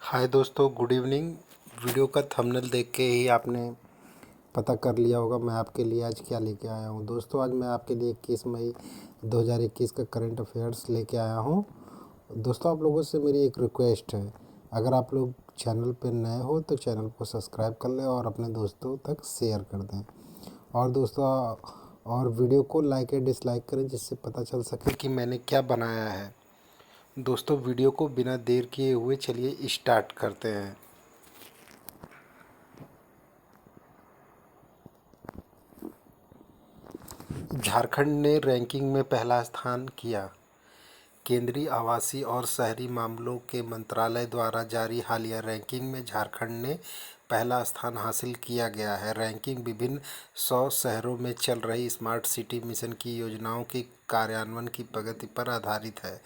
हाय दोस्तों, good evening. Video का thumbnail देख के ही आपने पता कर लिया होगा मैं आपके लिए आज क्या लेके आया हूँ। दोस्तों, आज मैं आपके लिए 21 मई 2021 का करंट अफेयर्स लेके आया हूँ। दोस्तों, आप लोगों से मेरी एक रिक्वेस्ट है, अगर आप लोग चैनल पर नए हो तो चैनल को सब्सक्राइब कर लें और अपने दोस्तों तक शेयर कर दें। और दोस्तों, और वीडियो को लाइक या डिसलाइक करें, जिससे पता चल सके कि मैंने क्या बनाया है। दोस्तों, वीडियो को बिना देर किए हुए चलिए स्टार्ट करते हैं। झारखंड ने रैंकिंग में पहला स्थान किया। केंद्रीय आवासीय और शहरी मामलों के मंत्रालय द्वारा जारी हालिया रैंकिंग में झारखंड ने पहला स्थान हासिल किया गया है। रैंकिंग विभिन्न 100 शहरों में चल रही स्मार्ट सिटी मिशन की योजनाओं के कार्यान्वयन की प्रगति पर आधारित है।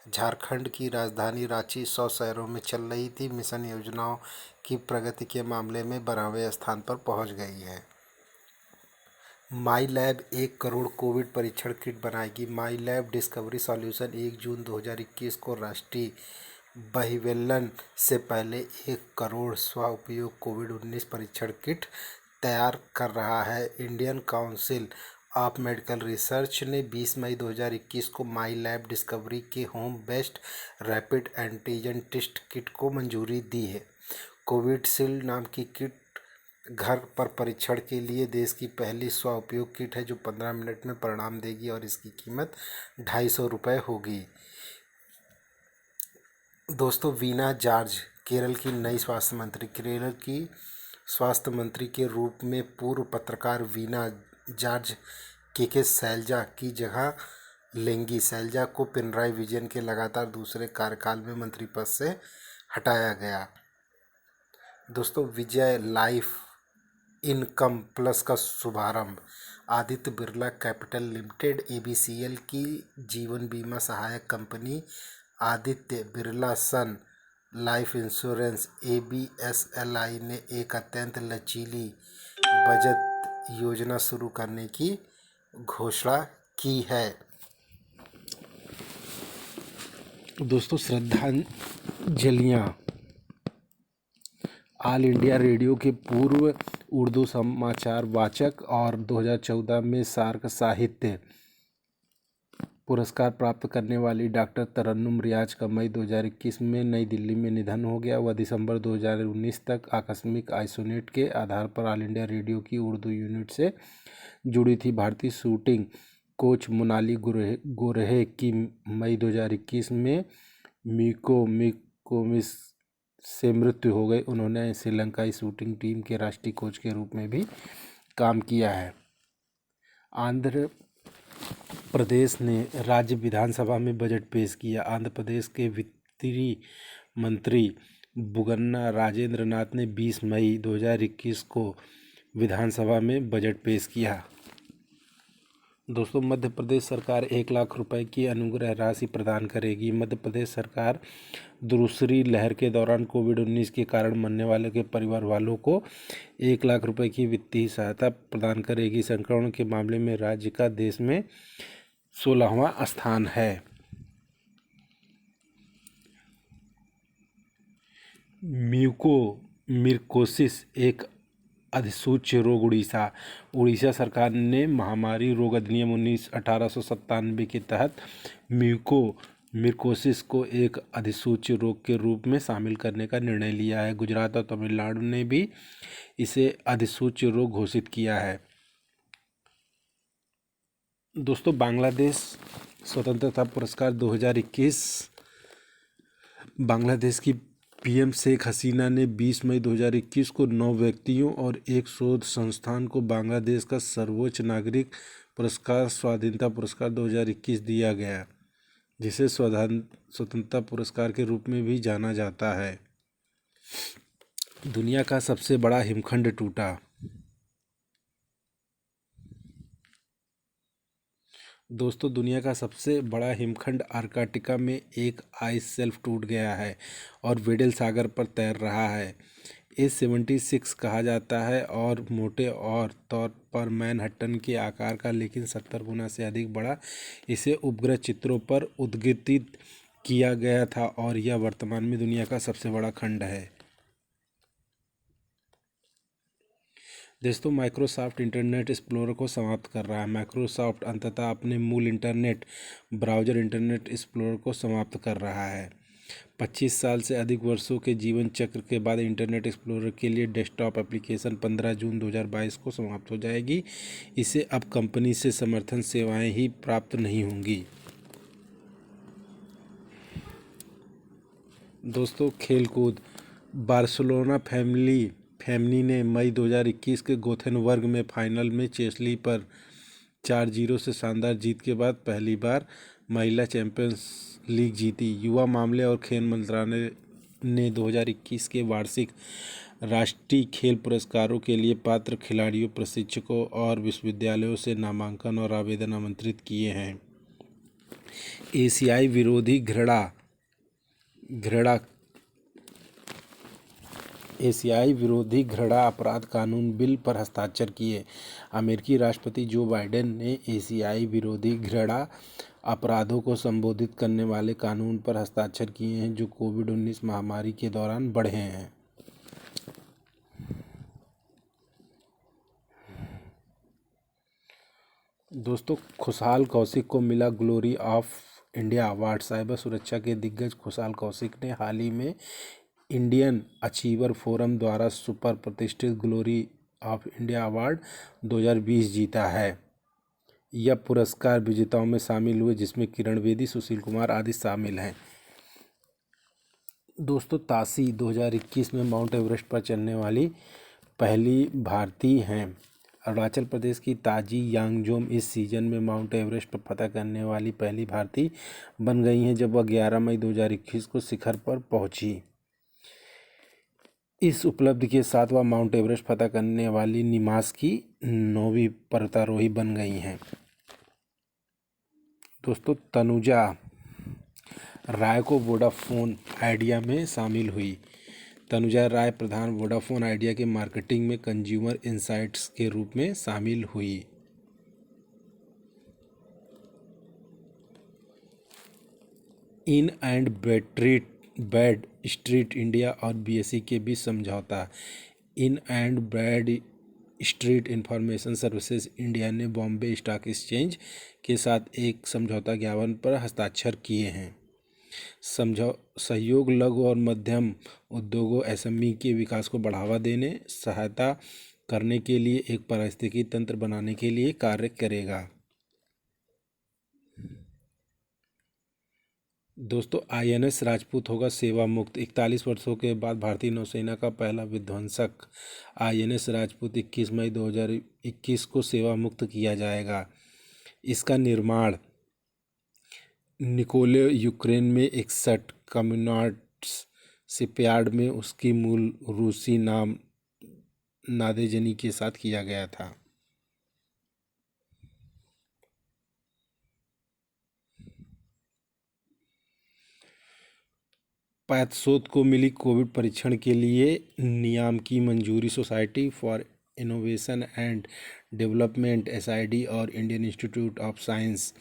झारखंड की राजधानी रांची 100 शहरों में चल रही थी मिशन योजनाओं की प्रगति के मामले में 12वें स्थान पर पहुंच गई है। माई लैब 1 करोड़ कोविड परीक्षण किट बनाएगी। माई लैब डिस्कवरी सॉल्यूशन 1 जून 2021 को राष्ट्रीय बहिर्वेलन से पहले 1 करोड़ स्व उपयोग कोविड-19 परीक्षण किट तैयार कर रहा है। Indian Council of Medical Research ने 20 मई 2021 को माई लैब डिस्कवरी के home based rapid antigen test kit को मंजूरी दी है। कोविडशील्ड नाम की किट घर पर परीक्षण के लिए देश की पहली स्व उपयोग किट है, जो 15 मिनट में परिणाम देगी और इसकी कीमत 250 रुपये होगी। दोस्तों, वीना जॉर्ज केरल की नई स्वास्थ्य मंत्री। केरल की स्वास्थ्य मंत्री के रूप में पूर्व पत्रकार वीना जॉर्ज के शैलजा की जगह लेंगी। शैलजा को पिनराई विजयन के लगातार दूसरे कार्यकाल में मंत्री पद से हटाया गया। दोस्तों, विजय लाइफ इनकम प्लस का शुभारंभ। Aditya Birla capital limited ABCL की जीवन बीमा सहायक कंपनी आदित्य बिरला सन लाइफ इंश्योरेंस ABSLI ने एक अत्यंत लचीली बचत योजना शुरू करने की घोषणा की है। दोस्तों, श्रद्धांजलियाँ। ऑल इंडिया रेडियो के पूर्व उर्दू समाचार वाचक और 2014 में सार्क साहित्य पुरस्कार प्राप्त करने वाली डॉक्टर तरन्नुम रियाज का मई 2021 में नई दिल्ली में निधन हो गया। वह दिसंबर 2019 तक आकस्मिक आइसोलेट के आधार पर ऑल इंडिया रेडियो की उर्दू यूनिट से जुड़ी थी। भारतीय शूटिंग कोच मोनाली गोरहे की मई 2021 में म्यूकोमिस से मृत्यु हो गई। उन्होंने श्रीलंकाई शूटिंग टीम के राष्ट्रीय कोच के रूप में भी काम किया है। आंध्र प्रदेश ने राज्य विधानसभा में बजट पेश किया। आंध्र प्रदेश के वित्त मंत्री बुगन्ना राजेंद्र नाथ ने 20 मई 2021 को विधानसभा में बजट पेश किया। दोस्तों, मध्य प्रदेश सरकार 1 लाख रुपए की अनुग्रह राशि प्रदान करेगी। मध्य प्रदेश सरकार दूसरी लहर के दौरान कोविड-19 के कारण मरने वाले के परिवार वालों को 1 लाख रुपए की वित्तीय सहायता प्रदान करेगी। संक्रमण के मामले में राज्य का देश में 16वां स्थान है। म्यूकोरमिकोसिस एक अधिसूच्य रोग। उड़ीसा सरकार ने महामारी रोग अधिनियम 1897 के तहत म्यूकोरमिकोसिस को एक अधिसूच्य रोग के रूप में शामिल करने का निर्णय लिया है। गुजरात और तमिलनाडु ने भी इसे अधिसूच्य रोग घोषित किया है। दोस्तों, बांग्लादेश स्वतंत्रता पुरस्कार 2021। बांग्लादेश की PM शेख हसीना ने 20 मई 2021 को 9 व्यक्तियों और एक शोध संस्थान को बांग्लादेश का सर्वोच्च नागरिक पुरस्कार स्वाधीनता पुरस्कार 2021 दिया गया, जिसे स्वतंत्रता पुरस्कार के रूप में भी जाना जाता है। दुनिया का सबसे बड़ा हिमखंड टूटा। दोस्तों, दुनिया का सबसे बड़ा हिमखंड अंटार्कटिका में एक आइस शेल्फ टूट गया है और वेडल सागर पर तैर रहा है। इसे 76 कहा जाता है और मोटे और तौर पर मैनहट्टन के आकार का, लेकिन 70 गुना से अधिक बड़ा। इसे उपग्रह चित्रों पर उद्गीथित किया गया था और यह वर्तमान में दुनिया का सबसे बड़ा खंड है। दोस्तों, माइक्रोसॉफ्ट इंटरनेट एक्सप्लोरर को समाप्त कर रहा है। माइक्रोसॉफ्ट अंततः अपने मूल इंटरनेट ब्राउज़र इंटरनेट एक्सप्लोरर को समाप्त कर रहा है। 25 साल से अधिक वर्षों के जीवन चक्र के बाद इंटरनेट एक्सप्लोरर के लिए डेस्कटॉप एप्लीकेशन 15 जून 2022 को समाप्त हो जाएगी। इसे अब कंपनी से समर्थन सेवाएं ही प्राप्त नहीं होंगी। दोस्तों, खेलकूद। बार्सिलोना फेमनी ने मई 2021 के गोथेनबर्ग में फाइनल में चेल्सी पर 4-0 से शानदार जीत के बाद पहली बार महिला चैंपियंस लीग जीती। युवा मामले और खेल मंत्रालय ने 2021 के वार्षिक राष्ट्रीय खेल पुरस्कारों के लिए पात्र खिलाड़ियों, प्रशिक्षकों और विश्वविद्यालयों से नामांकन और आवेदन आमंत्रित किए हैं। एशियाई विरोधी घृणा अपराध कानून बिल पर हस्ताक्षर किए। अमेरिकी राष्ट्रपति जो बाइडेन ने एशियाई विरोधी घृणा अपराधों को संबोधित करने वाले कानून पर हस्ताक्षर किए हैं, जो कोविड-19 महामारी के दौरान बढ़े हैं। दोस्तों, खुशहाल कौशिक को मिला glory of India award. Cyber सुरक्षा के दिग्गज खुशहाल कौशिक ने हाल ही में इंडियन अचीवर फोरम द्वारा सुपर प्रतिष्ठित ग्लोरी ऑफ इंडिया अवार्ड 2020 जीता है। यह पुरस्कार विजेताओं में शामिल हुए, जिसमें किरण बेदी, सुशील कुमार आदि शामिल हैं। दोस्तों, ताशी 2021 में माउंट एवरेस्ट पर चढ़ने वाली पहली भारतीय हैं। अरुणाचल प्रदेश की ताजी यांगजोम इस सीजन में माउंट एवरेस्ट पर फतह करने वाली पहली भारतीय बन गई हैं, जब वह 11 मई 2021 को शिखर पर पहुंची। इस उपलब्धि के साथ वह माउंट एवरेस्ट फतह करने वाली निमास की 9वीं पर्वतारोही बन गई हैं। दोस्तों, तनुजा राय को वोडाफोन आइडिया में शामिल हुई। तनुजा राय प्रधान वोडाफोन आइडिया के मार्केटिंग में कंज्यूमर इनसाइट्स के रूप में शामिल हुई। In and bad street India और बीएसई के बीच समझौता। In and bad street information services India ने बॉम्बे स्टॉक एक्सचेंज के साथ एक समझौता ज्ञापन पर हस्ताक्षर किए हैं। सहयोग लघु और मध्यम उद्योगों एसएमई के विकास को बढ़ावा देने, सहायता करने के लिए एक पारिस्थितिकी तंत्र बनाने के लिए कार्य करेगा। दोस्तों, आईएनएस राजपूत होगा सेवा मुक्त। 41 वर्षों के बाद भारतीय नौसेना का पहला विध्वंसक आईएनएस राजपूत 21 मई 2021 को सेवा मुक्त किया जाएगा। इसका निर्माण निकोले यूक्रेन में 61 कम्युनाट्स शिपयार्ड में उसकी मूल रूसी नाम नादेजनी के साथ किया गया था। पैथसोथ को मिली कोविड परीक्षण के लिए नियाम की मंजूरी। Society for innovation and development SID और इंडियन इंस्टीट्यूट ऑफ साइंस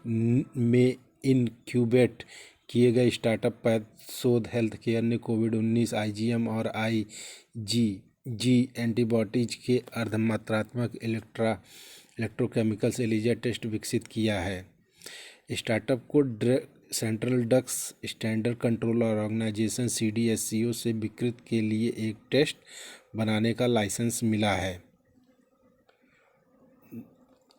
में इनक्यूबेट किए गए स्टार्टअप पैथसोथ हेल्थ केयर ने कोविड-19 आईजीएम और आईजीजी एंटीबॉडीज के अर्धमात्रात्मक इलेक्ट्रोकेमिकल्स एलिजा टेस्ट विकसित किया है। स्टार्टअप को Central Drugs Standard Control Organization CDSCO से विकृत के लिए एक टेस्ट बनाने का लाइसेंस मिला है।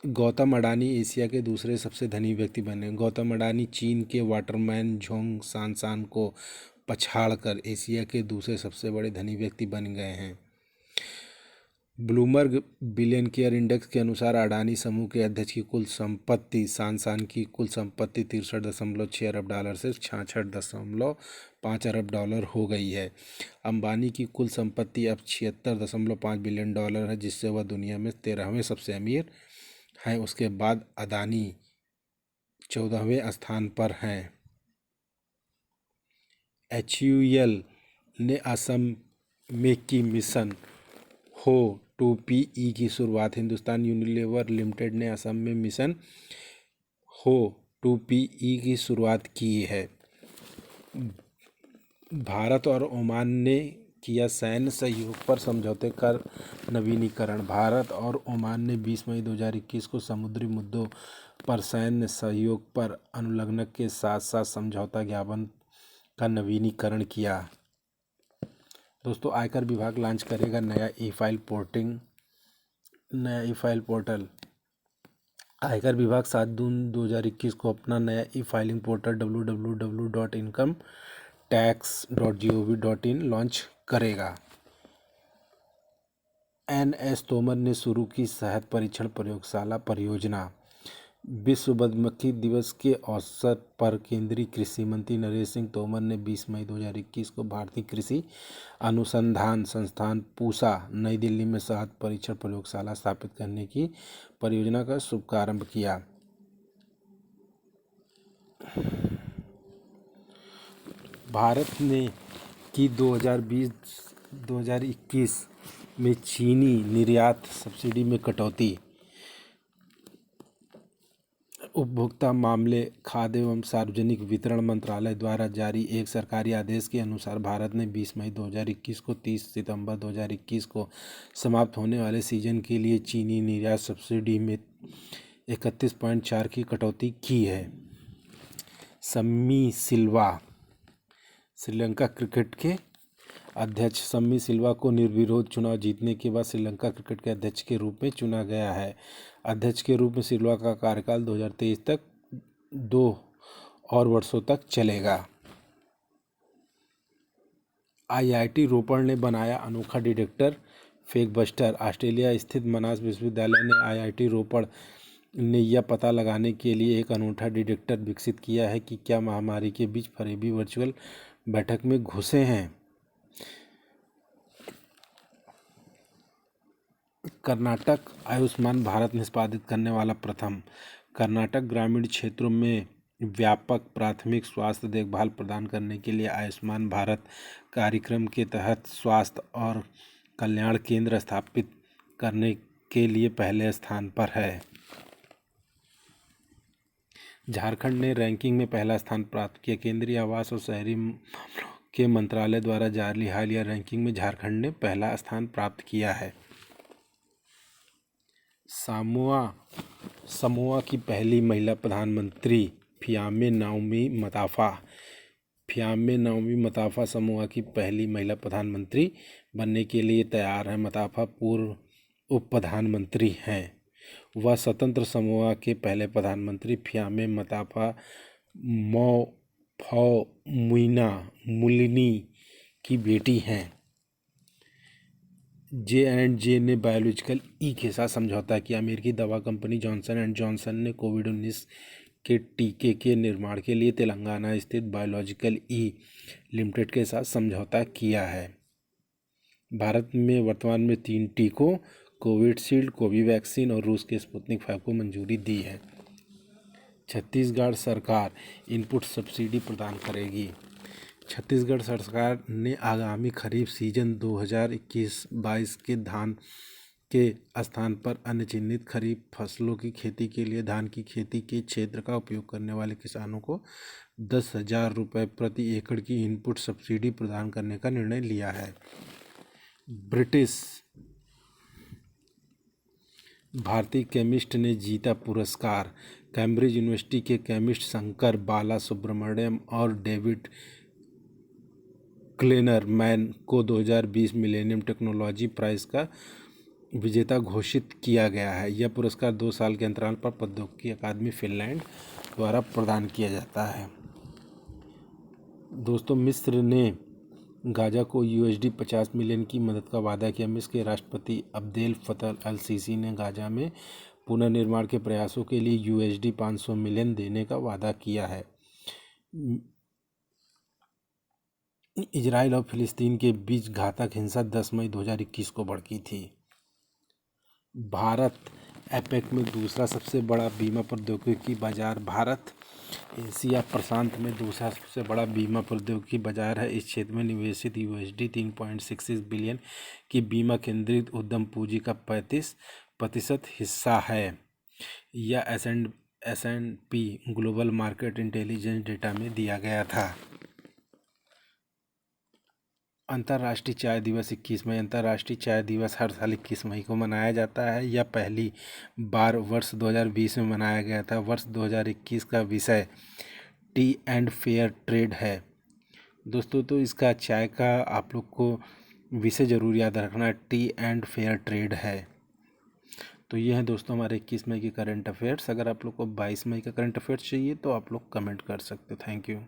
गौतम अडानी एशिया के दूसरे सबसे धनी व्यक्ति बने। गौतम अडानी चीन के वाटरमैन झोंग सांसान को पछाड़कर एशिया के दूसरे सबसे बड़े धनी व्यक्ति बन गए हैं। ब्लूमबर्ग बिलियनियर इंडेक्स के अनुसार अडानी समूह के अध्यक्ष की कुल संपत्ति सांसान की कुल संपत्ति 63.6 अरब डॉलर से 66.5 अरब डॉलर हो गई है। अंबानी की कुल संपत्ति अब 76.5 बिलियन डॉलर है, जिससे वह दुनिया में 13वें सबसे अमीर हैं। उसके बाद अदानी 14वें स्थान पर हैं। HUL ने असम में की मिशन हो 2PE की शुरुआत। हिंदुस्तान यूनिलीवर लिमिटेड ने असम में मिशन हो 2PE की शुरुआत की है। भारत और ओमान ने किया सैन्य सहयोग पर समझौते का नवीनीकरण। भारत और ओमान ने 20 मई 2021 को समुद्री मुद्दों पर सैन्य सहयोग पर अनुलग्न के साथ साथ समझौता ज्ञापन का नवीनीकरण किया। दोस्तों, आयकर विभाग लॉन्च करेगा नया ई फाइल पोर्टल। आयकर विभाग 7 जून 2021 को अपना नया ई फाइलिंग पोर्टल www.incometax.gov.in लॉन्च करेगा। एन.एस. तोमर ने शुरू की शहद परीक्षण प्रयोगशाला परियोजना। विश्व मधुमक्खी दिवस के अवसर पर केंद्रीय कृषि मंत्री नरेंद्र सिंह तोमर ने 20 मई 2021 को भारतीय कृषि अनुसंधान संस्थान पूसा नई दिल्ली में शहद परीक्षण प्रयोगशाला स्थापित करने की परियोजना का शुभारंभ किया। भारत ने की 2020-2021 में चीनी निर्यात सब्सिडी में कटौती। उपभोक्ता मामले, खाद्य एवं सार्वजनिक वितरण मंत्रालय द्वारा जारी एक सरकारी आदेश के अनुसार भारत ने 20 मई 2021 को 30 सितंबर 2021 को समाप्त होने वाले सीजन के लिए चीनी निर्यात सब्सिडी में 31.4 की कटौती की है। शम्मी सिल्वा श्रीलंका क्रिकेट के अध्यक्ष। शम्मी सिल्वा को निर्विरोध चुनाव जीतने के बाद श्रीलंका क्रिकेट के अध्यक्ष के रूप में चुना गया है। अध्यक्ष के रूप में सिल्वा का कार्यकाल 2023 तक 2 और वर्षों तक चलेगा। आईआईटी रोपड़ ने बनाया अनोखा डिटेक्टर फेक बस्टर। ऑस्ट्रेलिया स्थित मनास विश्वविद्यालय ने आईआईटी रोपड़ ने यह पता लगाने के लिए एक अनूठा डिटेक्टर विकसित किया है कि क्या महामारी के बीच फरेबी वर्चुअल बैठक में घुसे हैं। कर्नाटक आयुष्मान भारत निष्पादित करने वाला प्रथम। कर्नाटक ग्रामीण क्षेत्रों में व्यापक प्राथमिक स्वास्थ्य देखभाल प्रदान करने के लिए आयुष्मान भारत कार्यक्रम के तहत स्वास्थ्य और कल्याण केंद्र स्थापित करने के लिए पहले स्थान पर है। झारखंड ने रैंकिंग में पहला स्थान प्राप्त किया। केंद्रीय आवास और शहरी मामलों के मंत्रालय द्वारा जारी हालिया रैंकिंग में झारखंड ने पहला स्थान प्राप्त किया है। समोआ की पहली महिला प्रधानमंत्री फियामे नाओमी मताफा समोआ की पहली महिला प्रधानमंत्री बनने के लिए तैयार हैं। मताफा पूर्व उप प्रधानमंत्री हैं। वह स्वतंत्र समोआ के पहले प्रधानमंत्री फियामे मताफा मुलिनी की बेटी हैं। J&J ने बायोलॉजिकल ई के साथ समझौता किया। अमेरिकी दवा कंपनी जॉनसन एंड जॉनसन ने कोविड-19 के टीके के निर्माण के लिए तेलंगाना स्थित बायोलॉजिकल ई लिमिटेड के साथ समझौता किया है। भारत में वर्तमान में 3 टीकों कोविशील्ड, कोवैक्सीन और रूस के स्पुतनिक 5 को मंजूरी दी है। छत्तीसगढ़ सरकार इनपुट सब्सिडी प्रदान करेगी। छत्तीसगढ़ सरकार ने आगामी खरीफ सीजन 2021-22 के धान के स्थान पर अन्य चिन्हित खरीफ फसलों की खेती के लिए धान की खेती के क्षेत्र का उपयोग करने वाले किसानों को 10,000 रुपये प्रति एकड़ की इनपुट सब्सिडी प्रदान करने का निर्णय लिया है। ब्रिटिश भारतीय केमिस्ट ने जीता पुरस्कार। कैम्ब्रिज यूनिवर्सिटी के केमिस्ट शंकर बाला सुब्रमण्यम और डेविड क्लेनरमैन को 2020 मिलेनियम टेक्नोलॉजी प्राइज़ का विजेता घोषित किया गया है। यह पुरस्कार 2 साल के अंतराल पर प्रौद्योगिकी अकादमी फिनलैंड द्वारा प्रदान किया जाता है। दोस्तों, मिस्र ने गाजा को $50 मिलियन की मदद का वादा किया। मिस्र के राष्ट्रपति अब्देल फतह अल सीसी ने गाजा में पुनर्निर्माण के प्रयासों के लिए $500 मिलियन देने का वादा किया है। इजराइल और फिलिस्तीन के बीच घातक हिंसा 10 मई 2021 को भड़की थी। भारत एपेक में दूसरा सबसे बड़ा बीमा प्रौद्योगिकी बाजार। भारत एशिया प्रशांत में दूसरा सबसे बड़ा बीमा प्रौद्योगिकी बाजार है। इस क्षेत्र में निवेशित $3.66 बिलियन की बीमा केंद्रित उद्यम पूंजी का 35% हिस्सा है। यह S&P global market intelligence data में दिया गया था। अंतर्राष्ट्रीय चाय दिवस 21 मई। अंतर्राष्ट्रीय चाय दिवस हर साल 21 मई को मनाया जाता है। यह पहली बार वर्ष 2020 में मनाया गया था। वर्ष 2021 का विषय टी एंड फेयर ट्रेड है। दोस्तों तो इसका चाय का आप लोग को विषय ज़रूर याद रखना, टी एंड फेयर ट्रेड है। तो ये है दोस्तों हमारे 21 मई की करंट अफेयर्स। अगर आप लोग को 22 मई का करंट अफेयर्स चाहिए तो आप लोग कमेंट कर सकते। Thank you.